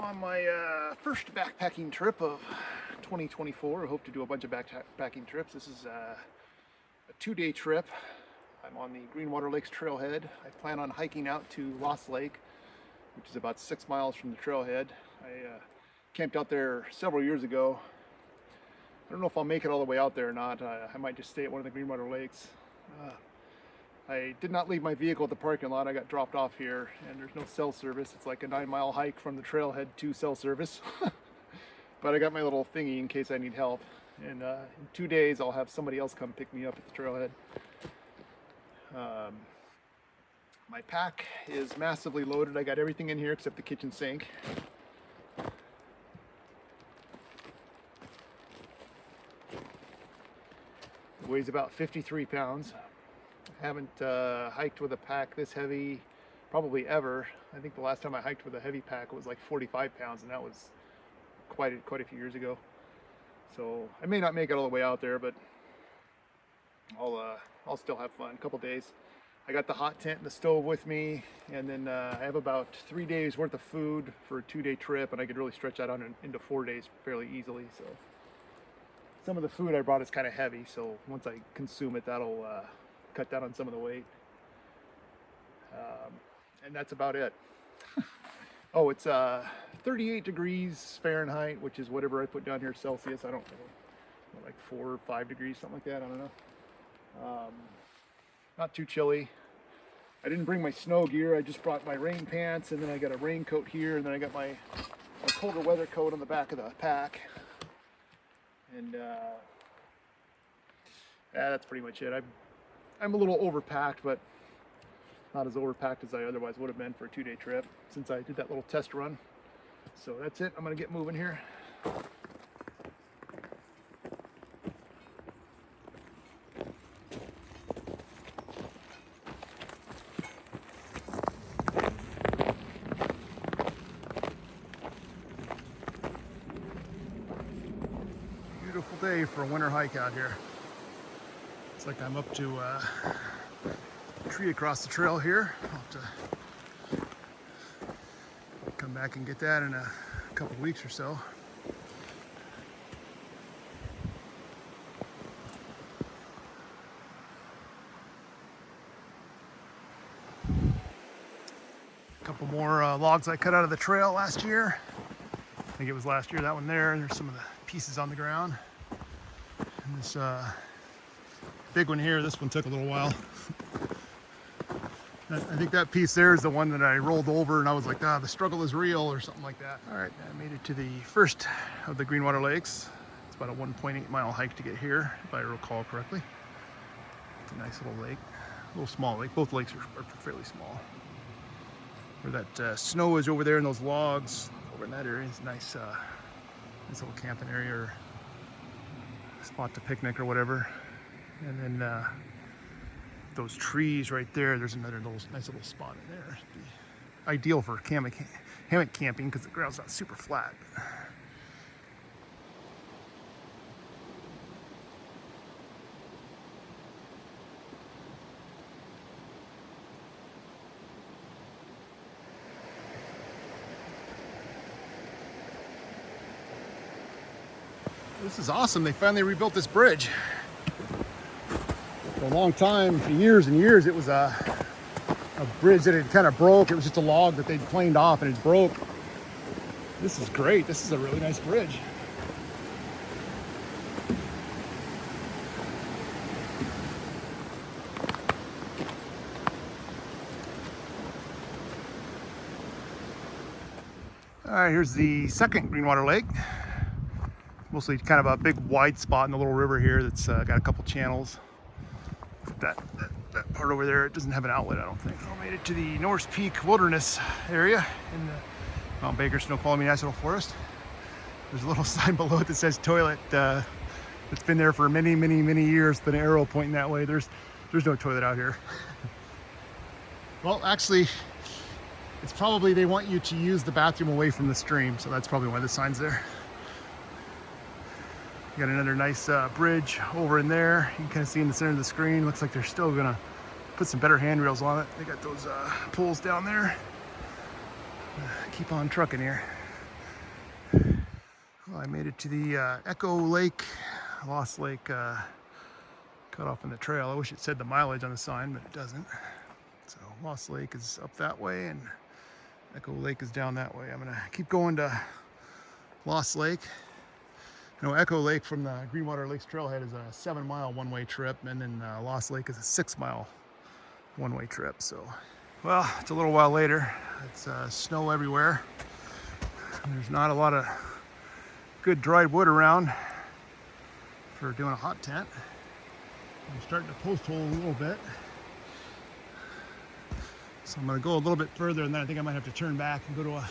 on my first backpacking trip of 2024. I hope to do a bunch of backpacking trips. This is a 2-day trip. I'm on the Greenwater Lakes trailhead. I plan on hiking out to Lost Lake, which is about 6 miles from the trailhead. I camped out there several years ago. I don't know if I'll make it all the way out there or not. I might just stay at one of the Greenwater Lakes. I did not leave my vehicle at the parking lot. I got dropped off here, and there's no cell service. It's like a 9-mile hike from the trailhead to cell service. But I got my little thingy in case I need help. And in 2 days, I'll have somebody else come pick me up at the trailhead. My pack is massively loaded. I got everything in here except the kitchen sink. It weighs about 53 pounds. I haven't hiked with a pack this heavy probably ever. I think the last time I hiked with a heavy pack was like 45 pounds, and that was quite a few years ago. So I may not make it all the way out there, but I'll still have fun. A couple days. I got the hot tent and the stove with me, and then I have about 3 days worth of food for a 2-day trip, and I could really stretch that out into 4 days fairly easily. So some of the food I brought is kind of heavy, so once I consume it, that'll cut down on some of the weight. And that's about it. Oh, it's 38 degrees Fahrenheit, which is whatever I put down here Celsius. I don't know, like 4 or 5 degrees, something like that. I don't know. Not too chilly. I didn't bring my snow gear. I just brought my rain pants, and then I got a raincoat here, and then I got my colder weather coat on the back of the pack. And yeah, that's pretty much it. I'm a little overpacked, but not as overpacked as I otherwise would have been for a 2-day trip since I did that little test run. So that's it. I'm gonna get moving here. Beautiful day for a winter hike out here. It's like I'm up to a tree across the trail here. I'll have to come back and get that in a couple of weeks or so. A couple more logs I cut out of the trail last year. I think it was last year, that one there. There's some of the pieces on the ground. And this big one here, this one took a little while. I think that piece there is the one that I rolled over, and I was like, the struggle is real, or something like that. All right, I made it to the first of the Greenwater Lakes. It's about a 1.8-mile hike to get here, if I recall correctly. It's a nice little lake, a little small lake. Both lakes are fairly small. Where that snow is over there, and those logs over in that area is nice, nice little camping area or spot to picnic or whatever. And then those trees right there, there's another nice little spot in there. It'd be ideal for hammock camping because the ground's not super flat. This is awesome. They finally rebuilt this bridge. For a long time, for years and years, it was a bridge that had kind of broke. It was just a log that they'd planed off, and it broke. This is great. This is a really nice bridge. All right, here's the second Greenwater Lake. Mostly kind of a big wide spot in the little river here that's got a couple channels. That part over there, it doesn't have an outlet, I don't think. I made it to the North Peak Wilderness area in the Mount Baker Snoqualmie National Forest. There's a little sign below it that says toilet. It's been there for many years, with an arrow pointing that way. There's no toilet out here. Well, actually, it's probably they want you to use the bathroom away from the stream, so that's probably why the sign's there. Got another nice bridge over in there. You can kind of see in the center of the screen. Looks like they're still gonna put some better handrails on it. They got those poles down there. Keep on trucking here. Well, I made it to the Echo Lake, Lost Lake cut off in the trail. I wish it said the mileage on the sign, but it doesn't. So Lost Lake is up that way and Echo Lake is down that way. I'm gonna keep going to Lost Lake. You know, Echo Lake from the Greenwater Lakes Trailhead is a 7-mile one-way trip, and then Lost Lake is a 6-mile one-way trip. So, well, it's a little while later. It's snow everywhere. There's not a lot of good dried wood around for doing a hot tent. I'm starting to post hole a little bit. So I'm going to go a little bit further, and then I think I might have to turn back and go to a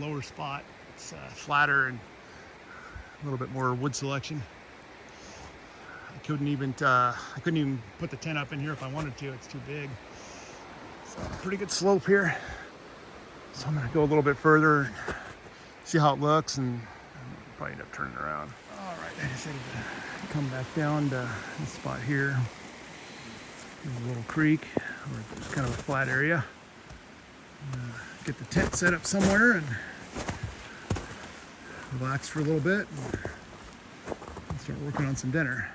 lower spot. It's flatter and a little bit more wood selection. I couldn't even put the tent up in here if I wanted to. It's too big. So pretty good slope here. So I'm going to go a little bit further and see how it looks, and probably end up turning around. All right, I decided to come back down to this spot here. There's a little creek, or it's kind of a flat area. Get the tent set up somewhere and relax for a little bit and start working on some dinner.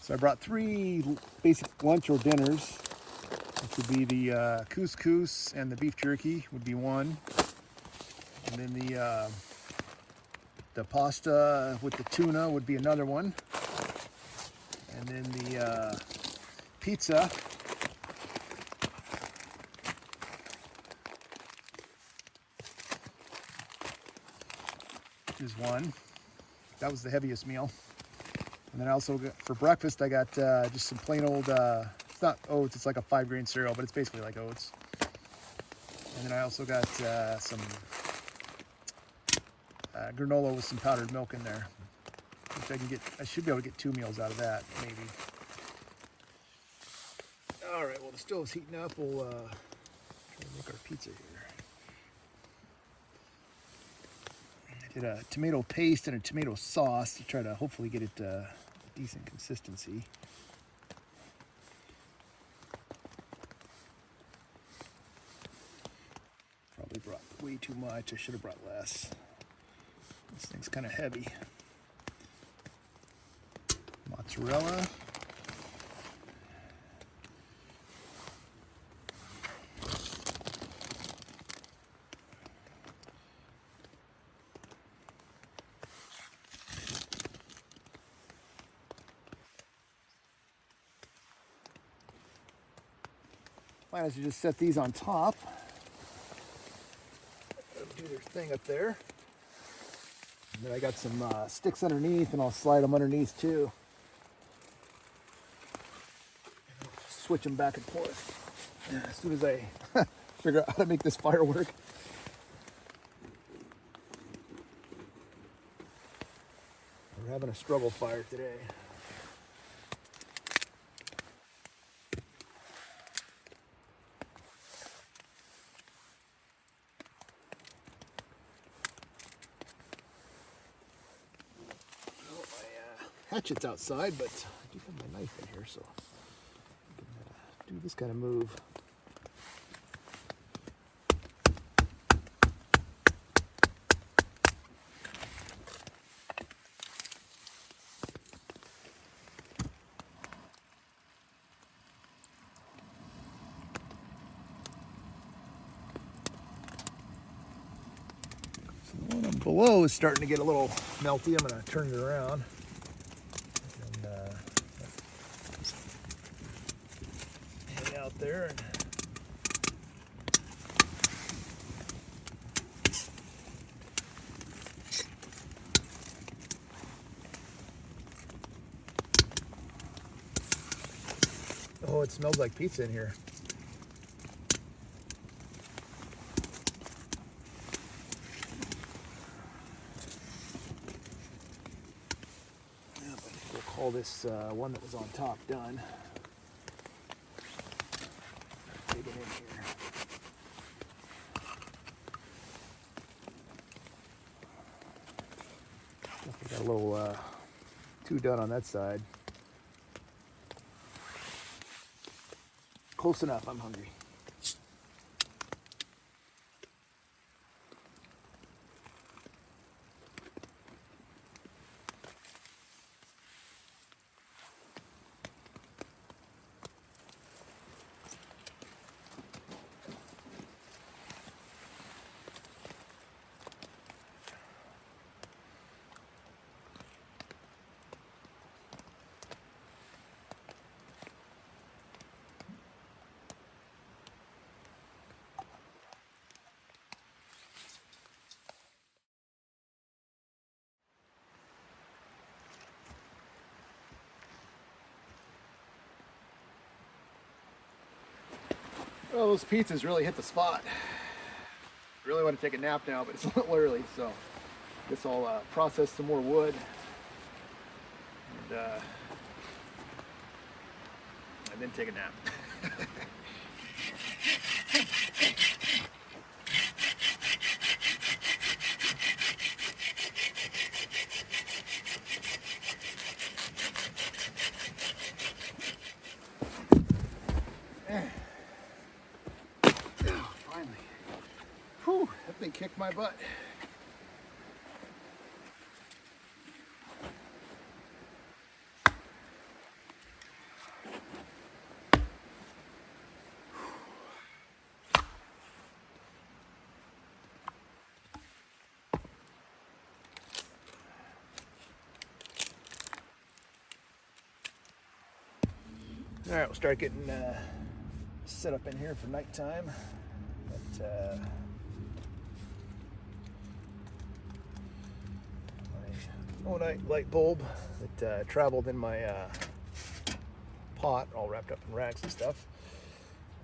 So I brought 3 basic lunch or dinners, which would be the couscous and the beef jerky would be one, and then the pasta with the tuna would be another one, and then the pizza is one. That was the heaviest meal. And then I also got, for breakfast, I got just some plain old, it's not oats, it's like a 5-grain cereal, but it's basically like oats. And then I also got some granola with some powdered milk in there, which I should be able to get 2 meals out of that, maybe. All right, well, the stove's heating up. We'll try to make our pizza here. I did a tomato paste and a tomato sauce to try to hopefully get it decent consistency. Probably brought way too much. I should have brought less. This thing's kind of heavy. Mozzarella. Plan is to just set these on top. Do their thing up there. And then I got some sticks underneath, and I'll slide them underneath too. Switch them back and forth as soon as I figure out how to make this fire work. We're having a struggle fire today. Hatchet's outside, but I do have my knife in here, so I can do this kind of move. So the one below is starting to get a little melty. I'm going to turn it around. Out there and oh, it smells like pizza in here. Yeah, I think we'll call this one that was on top done. Dig it in here. Got a little too done on that side. Close enough, I'm hungry. Well, those pizzas really hit the spot. Really want to take a nap now, but it's a little early, so I guess I'll process some more wood and then take a nap. Finally. Whew, that thing kicked my butt. All right, we'll start getting set up in here for nighttime. But snow-night light bulb that traveled in my pot, all wrapped up in rags and stuff.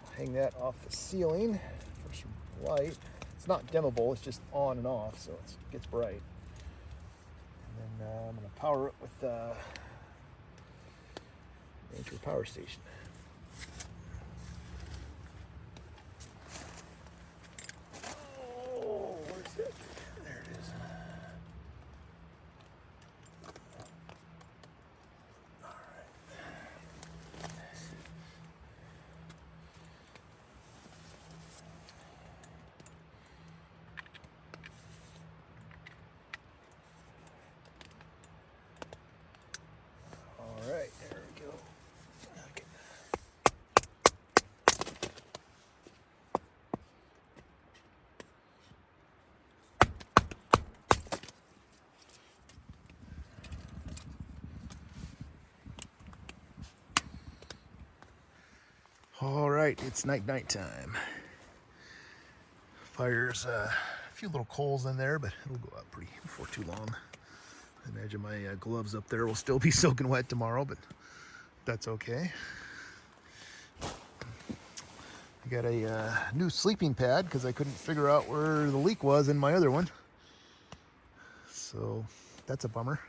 I'll hang that off the ceiling for some light. It's not dimmable, it's just on and off, so it gets bright. And then I'm going to power it with major power station. Oh, where's that? There it is. All right, there we go. Okay. All right, it's night time. Fire's a few little coals in there, but it'll go out before too long. I imagine my gloves up there will still be soaking wet tomorrow, but that's okay. I got a new sleeping pad because I couldn't figure out where the leak was in my other one. So that's a bummer.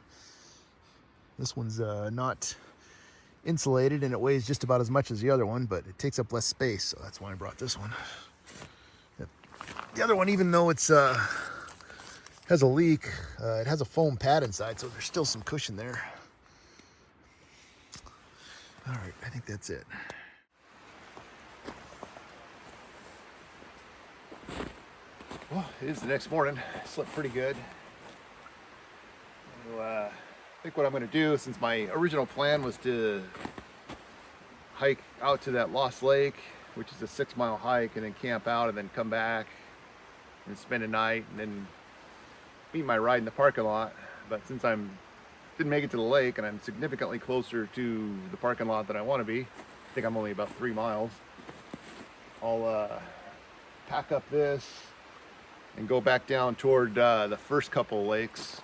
This one's not insulated and it weighs just about as much as the other one, but it takes up less space, so that's why I brought this one. The other one, even though it's has a leak, it has a foam pad inside, so there's still some cushion there. All right, I think that's it. Well, it is the next morning. I slept pretty good. So, I think what I'm going to do, since my original plan was to hike out to that Lost Lake, which is a 6-mile hike, and then camp out and then come back and spend a night and then meet my ride in the parking lot. But since I didn't make it to the lake and I'm significantly closer to the parking lot than I want to be, I think I'm only about 3 miles, I'll pack up this and go back down toward the first couple of lakes,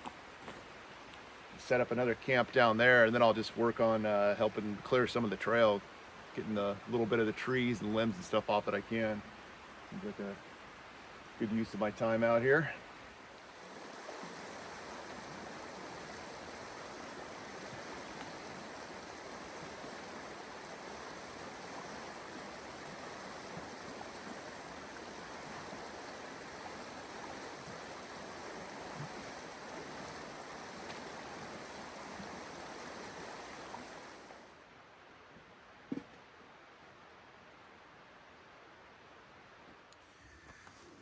set up another camp down there, and then I'll just work on helping clear some of the trail, getting a little bit of the trees and limbs and stuff off that I can. Seems like a good use of my time out here.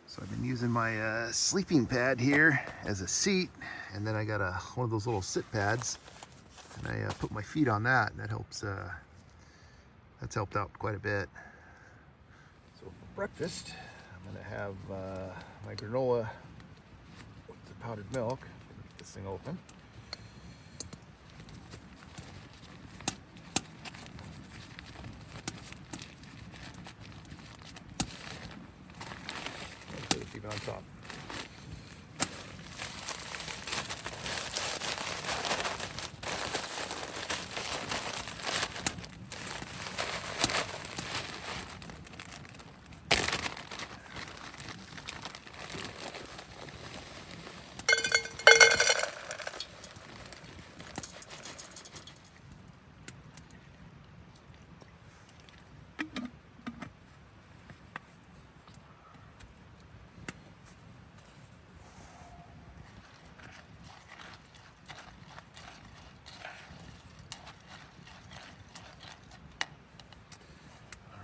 So I've been using my sleeping pad here as a seat, and then I got one of those little sit pads, and I put my feet on that, and that helps. That's helped out quite a bit. So for breakfast, I'm gonna have my granola with the powdered milk. Get this thing open. Keep it on top.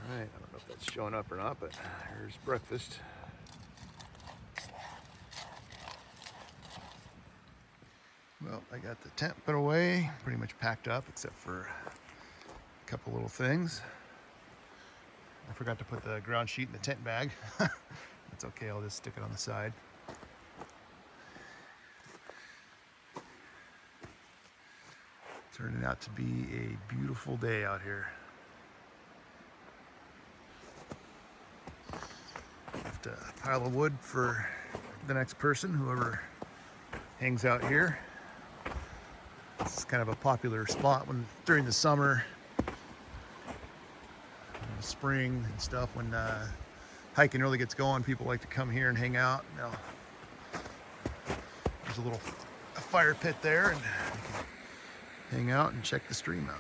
I don't know if that's showing up or not, but here's breakfast. Well, I got the tent put away, pretty much packed up except for a couple little things. I forgot to put the ground sheet in the tent bag. That's okay, I'll just stick it on the side. Turning out to be a beautiful day out here. Left a pile of wood for the next person, whoever hangs out here. This is kind of a popular spot during the summer, spring and stuff, when hiking really gets going. People like to come here and hang out. Now, there's a fire pit there, and you can hang out and check the stream out.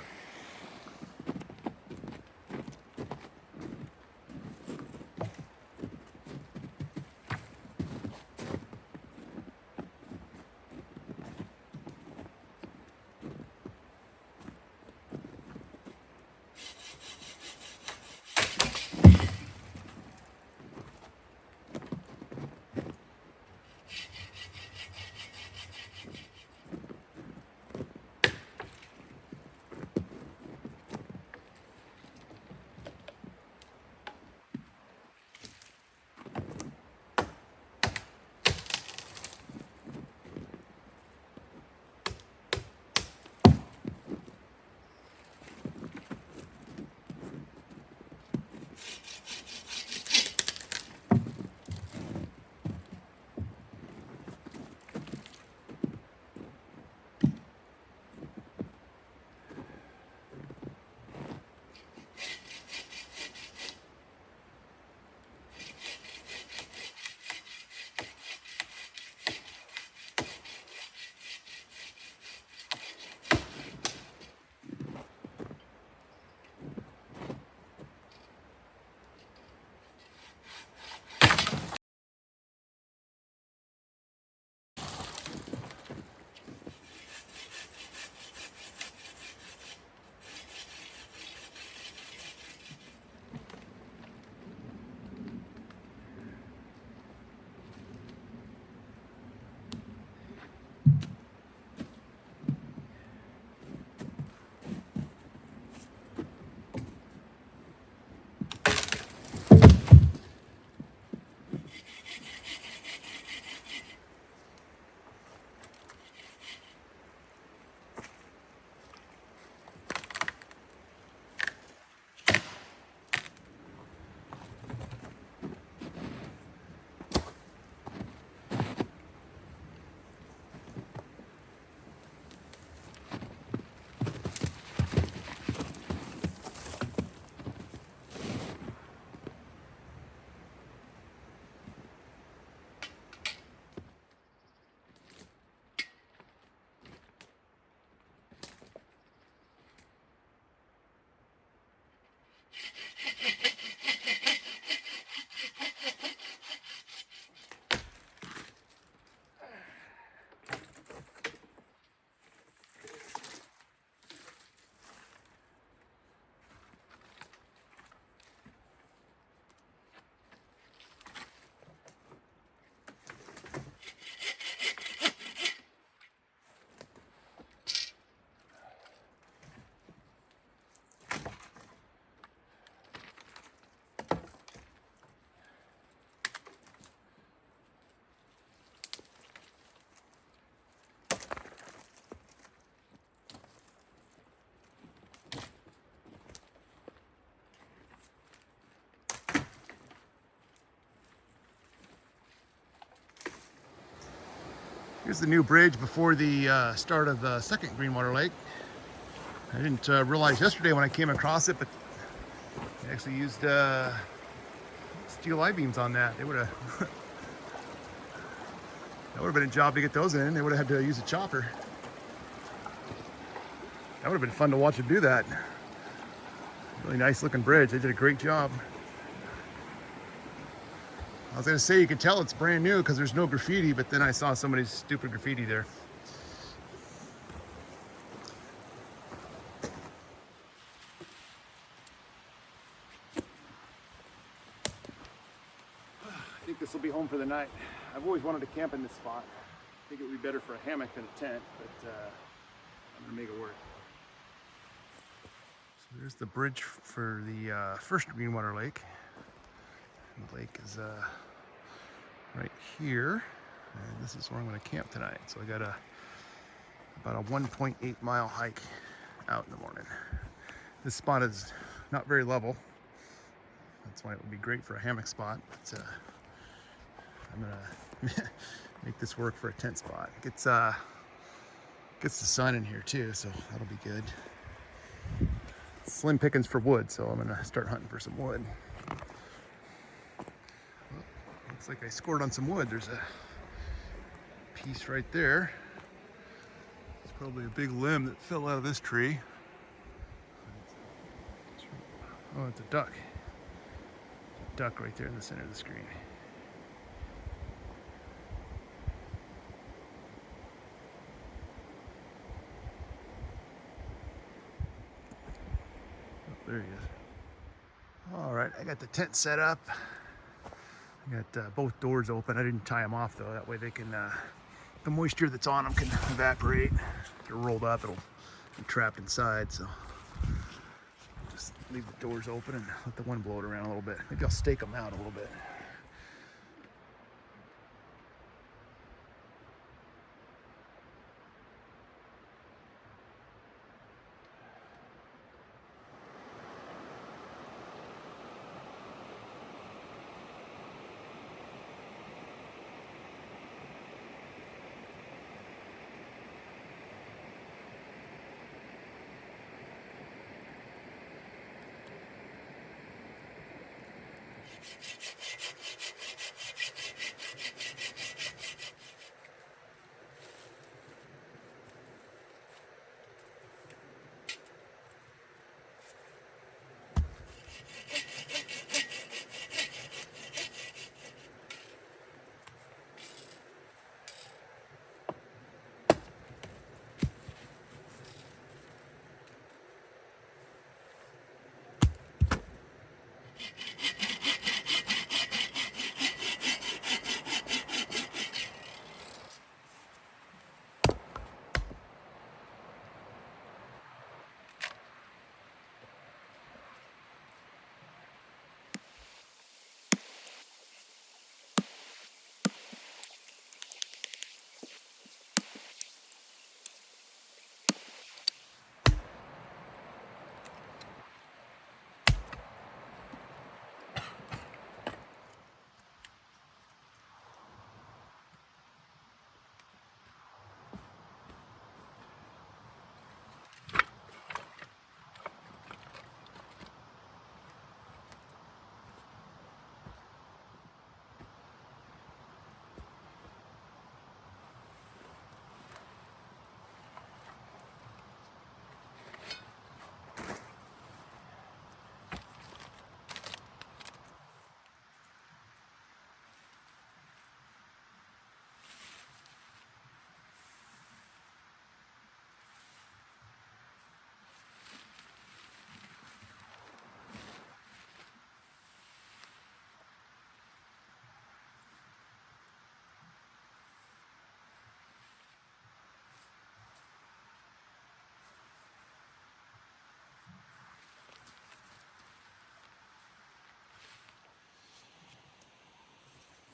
Here's the new bridge before the start of the second Greenwater Lake. I didn't realize yesterday when I came across it, but they actually used steel I-beams on that. They would have that would have been a job to get those in. They would have had to use a chopper. That would have been fun to watch them do that. Really nice looking bridge. They did a great job. I was gonna say you can tell it's brand new because there's no graffiti, but then I saw somebody's stupid graffiti there. I think this will be home for the night. I've always wanted to camp in this spot. I think it would be better for a hammock than a tent, but I'm gonna make it work. So there's the bridge for the first Greenwater Lake. And the lake is right here, and this is where I'm going to camp tonight. So I got about a 1.8 mile hike out in the morning. This spot is not very level. That's why it would be great for a hammock spot. But I'm gonna make this work for a tent spot. It gets kind Gets the sun in here too, so that'll be good. Slim pickings for wood, so I'm gonna start hunting for some wood. Well, looks like I scored on some wood. There's a piece right there. It's probably a big limb that fell out of this tree. Oh, it's a duck. It's a duck right there in the center of the screen. Oh, there he is. All right, I got the tent set up. I got both doors open. I didn't tie them off though. That way they can, the moisture that's on them can evaporate. If they're rolled up, it'll be trapped inside. So just leave the doors open and let the wind blow it around a little bit. Maybe I'll stake them out a little bit.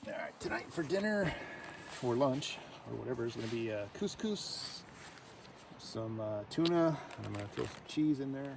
All right, tonight for dinner or lunch or whatever is going to be couscous, some tuna, and I'm going to throw some cheese in there.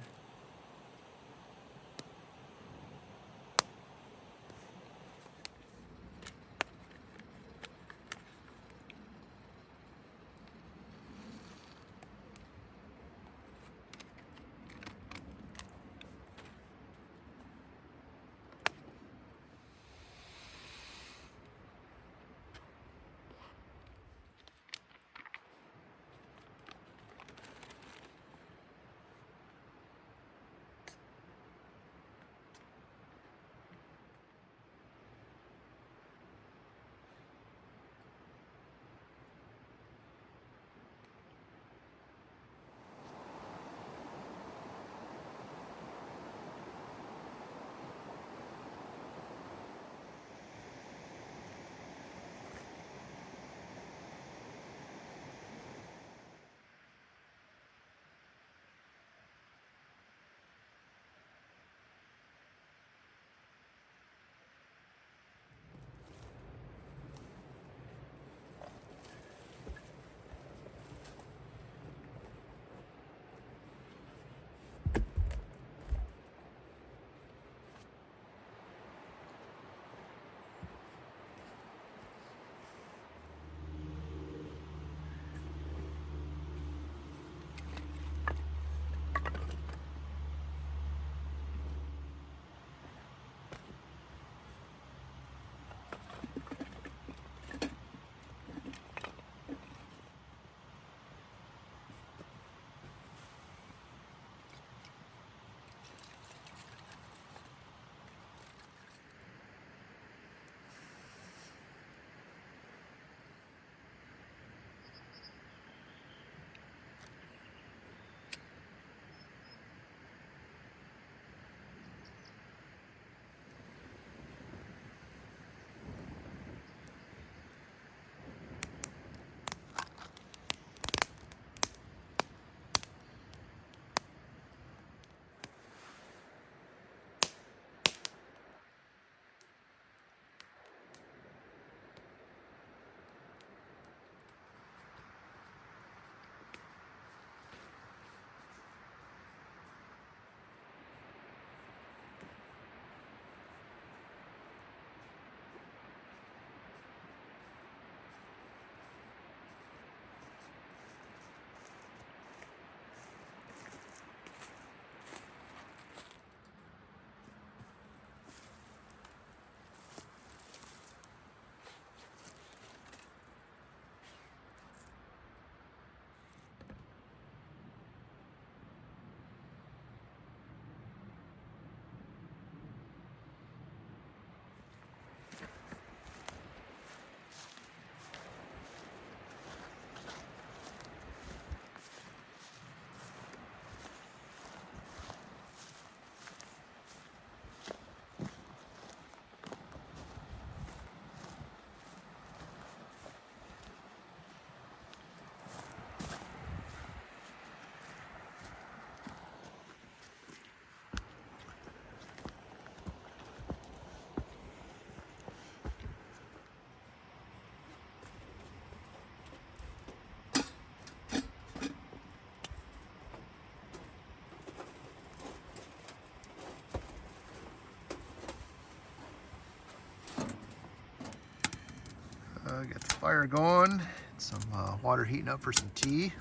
Got the fire going, some water heating up for some tea.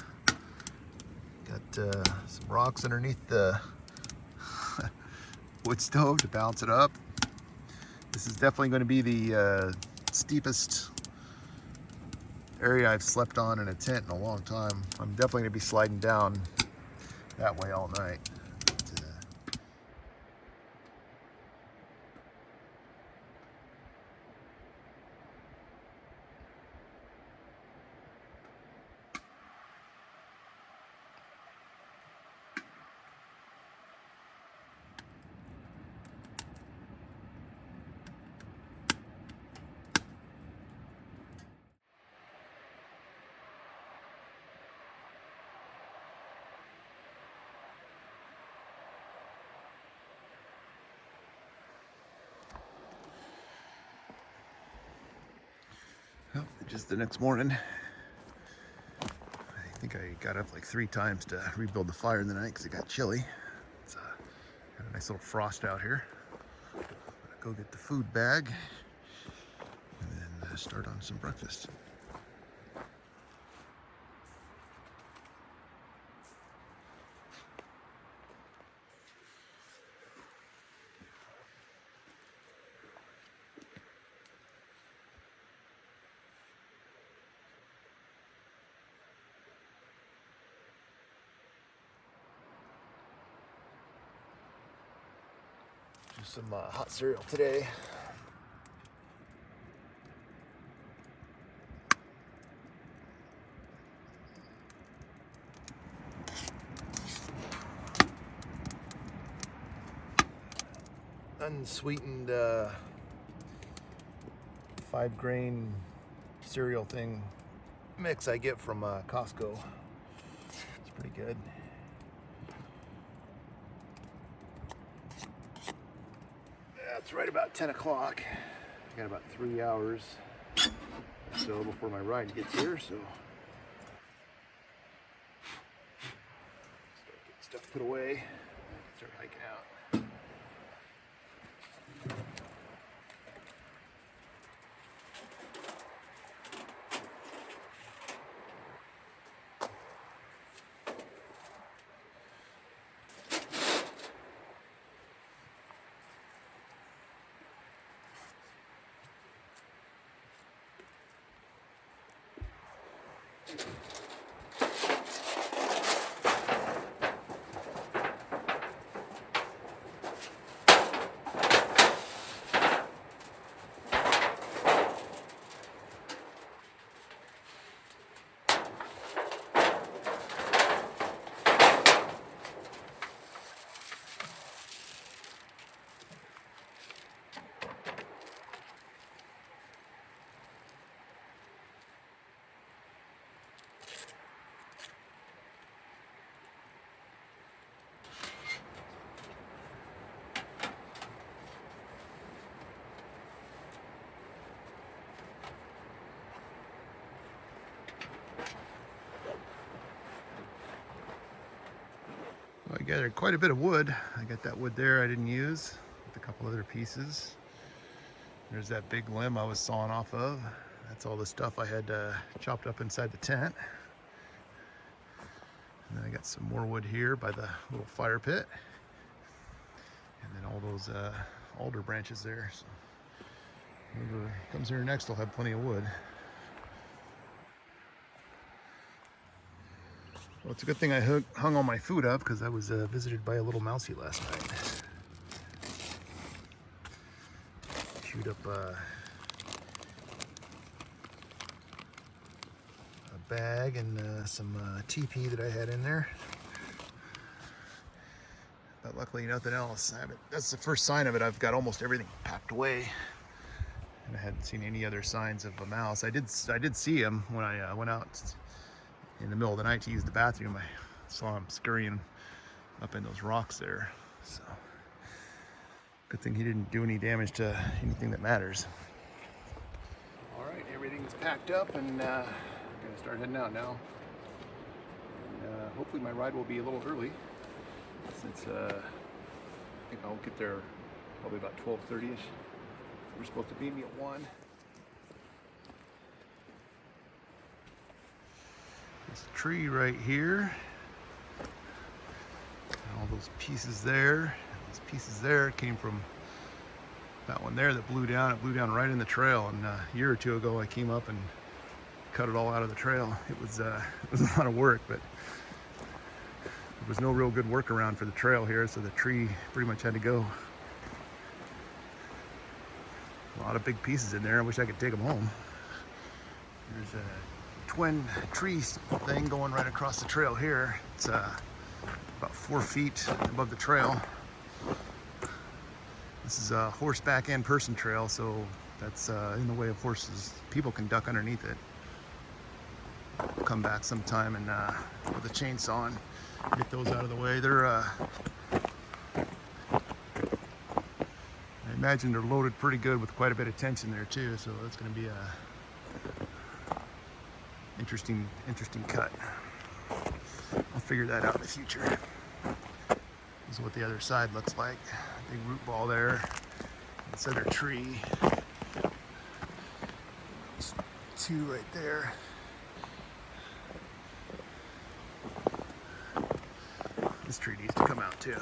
Got some rocks underneath the wood stove to balance it up. This is definitely going to be the steepest area I've slept on in a tent in a long time. I'm definitely going to be sliding down that way all night. Well, just the next morning, I think I got up like 3 times to rebuild the fire in the night because it got chilly. It's got a nice little frost out here. I'm gonna go get the food bag and then start on some breakfast. Do some hot cereal today. Unsweetened 5-grain cereal thing mix I get from Costco. It's pretty good. It's right about 10 o'clock. I got about 3 hours or so before my ride gets here, so start getting stuff put away, start hiking out. I gathered quite a bit of wood. I got that wood there I didn't use with a couple other pieces. There's that big limb I was sawing off of. That's all the stuff I had chopped up inside the tent. And then I got some more wood here by the little fire pit. And then all those alder branches there. So whoever comes here next will have plenty of wood. Well, it's a good thing I hung all my food up because I was visited by a little mousie last night. Chewed up a bag and some TP that I had in there. But luckily nothing else. That's the first sign of it. I've got almost everything packed away. And I hadn't seen any other signs of a mouse. I did see him when I went out in the middle of the night to use the bathroom. I saw him scurrying up in those rocks there. So good thing he didn't do any damage to anything that matters. All right, everything's packed up and I'm gonna start heading out now. And, hopefully my ride will be a little early since I think I'll get there probably about 12:30ish. We're supposed to be me at 1. This tree right here. And all those pieces there. Those pieces there came from that one there that blew down. It blew down right in the trail. And a year or two ago, I came up and cut it all out of the trail. It was a lot of work, but there was no real good workaround for the trail here, so the tree pretty much had to go. A lot of big pieces in there. I wish I could take them home. There's a twin tree thing going right across the trail here. It's about 4 feet above the trail. This is a horseback and person trail, so that's in the way of horses. People can duck underneath it. I'll come back sometime and with a chainsaw and get those out of the way. They're I imagine they're loaded pretty good with quite a bit of tension there too, so that's going to be a interesting cut. I'll figure that out in the future. This is what the other side looks like. Big root ball there. This other tree. There's 2 right there. This tree needs to come out too.